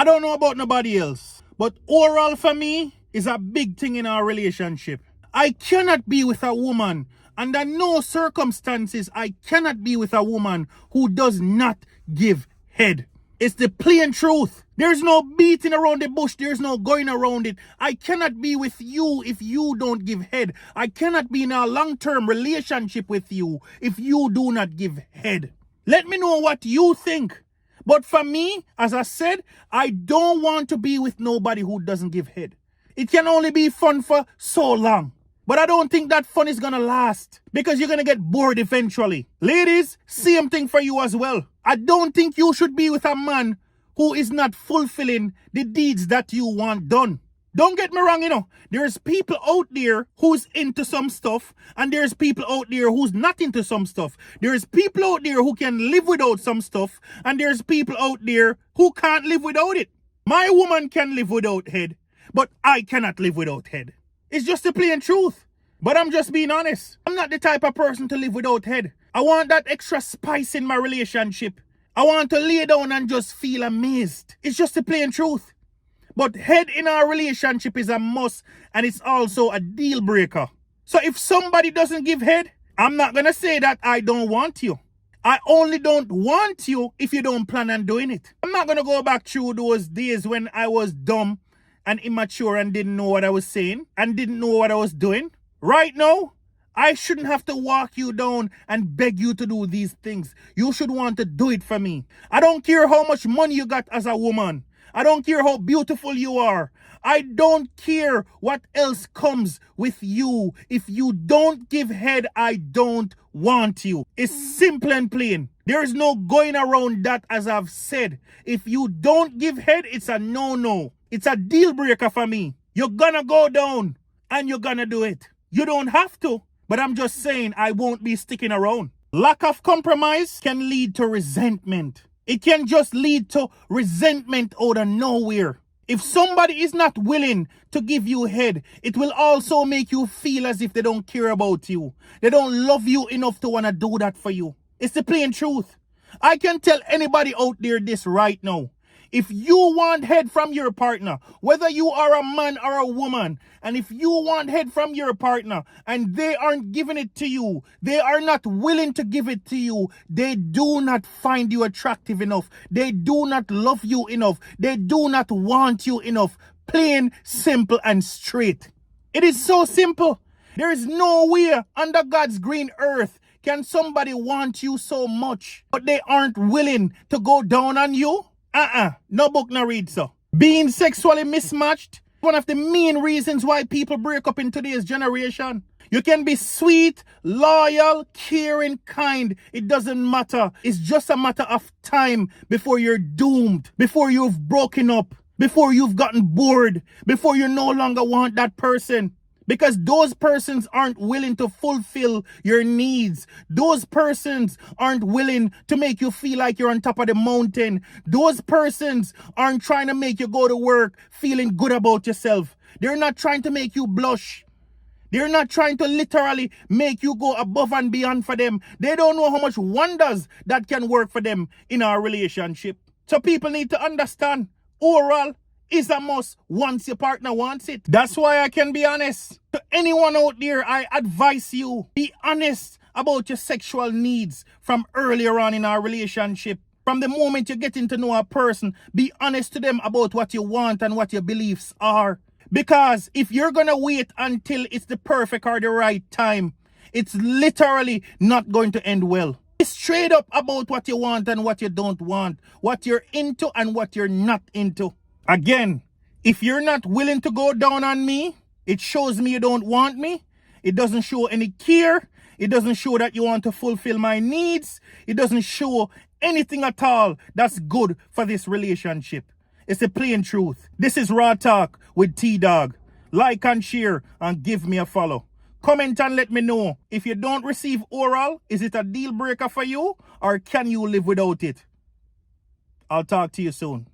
I don't know about nobody else, but oral for me is a big thing in our relationship. I cannot be with a woman, under no circumstances, I cannot be with a woman who does not give head. It's the plain truth. There's no beating around the bush. There's no going around it. I cannot be with you if you don't give head. I cannot be in a long-term relationship with you if you do not give head. Let me know what you think. But for me, as I said, I don't want to be with nobody who doesn't give head. It can only be fun for so long. But I don't think that fun is going to last because you're going to get bored eventually. Ladies, same thing for you as well. I don't think you should be with a man who is not fulfilling the deeds that you want done. Don't get me wrong, there's people out there who's into some stuff and there's people out there who's not into some stuff. There's people out there who can live without some stuff and there's people out there who can't live without it. My woman can live without head, but I cannot live without head. It's just the plain truth. But I'm just being honest. I'm not the type of person to live without head. I want that extra spice in my relationship. I want to lay down and just feel amazed. It's just the plain truth. But head in our relationship is a must and it's also a deal breaker. So if somebody doesn't give head, I'm not going to say that I don't want you. I only don't want you if you don't plan on doing it. I'm not going to go back through those days when I was dumb and immature and didn't know what I was saying and didn't know what I was doing. Right now, I shouldn't have to walk you down and beg you to do these things. You should want to do it for me. I don't care how much money you got as a woman. I don't care how beautiful you are. I don't care what else comes with you. If you don't give head, I don't want you. It's simple and plain. There is no going around that, as I've said. If you don't give head, it's a no-no. It's a deal breaker for me. You're gonna go down and you're gonna do it. You don't have to, but I'm just saying I won't be sticking around. Lack of compromise can lead to resentment. It can just lead to resentment out of nowhere. If somebody is not willing to give you head, it will also make you feel as if they don't care about you. They don't love you enough to want to do that for you. It's the plain truth. I can tell anybody out there this right now. If you want head from your partner, whether you are a man or a woman, and if you want head from your partner and they aren't giving it to you, they are not willing to give it to you, they do not find you attractive enough, they do not love you enough, they do not want you enough. Plain, simple, and straight. It is so simple. There is no way under God's green earth can somebody want you so much, but they aren't willing to go down on you. No book, no read, so. Being sexually mismatched, one of the main reasons why people break up in today's generation. You can be sweet, loyal, caring, kind. It doesn't matter. It's just a matter of time before you're doomed, before you've broken up, before you've gotten bored, before you no longer want that person. Because those persons aren't willing to fulfill your needs. Those persons aren't willing to make you feel like you're on top of the mountain. Those persons aren't trying to make you go to work feeling good about yourself. They're not trying to make you blush. They're not trying to literally make you go above and beyond for them. They don't know how much wonders that can work for them in our relationship. So people need to understand, oral is a must once your partner wants it. That's why I can be honest. To anyone out there, I advise you, be honest about your sexual needs from earlier on in our relationship. From the moment you're getting to know a person, be honest to them about what you want and what your beliefs are. Because if you're gonna wait until it's the perfect or the right time, it's literally not going to end well. Be straight up about what you want and what you don't want, what you're into and what you're not into. Again, if you're not willing to go down on me, it shows me you don't want me. It doesn't show any care. It doesn't show that you want to fulfill my needs. It doesn't show anything at all that's good for this relationship. It's the plain truth. This is Raw Talk with T-Dog. Like and share and give me a follow. Comment and let me know. If you don't receive oral, is it a deal breaker for you or can you live without it? I'll talk to you soon.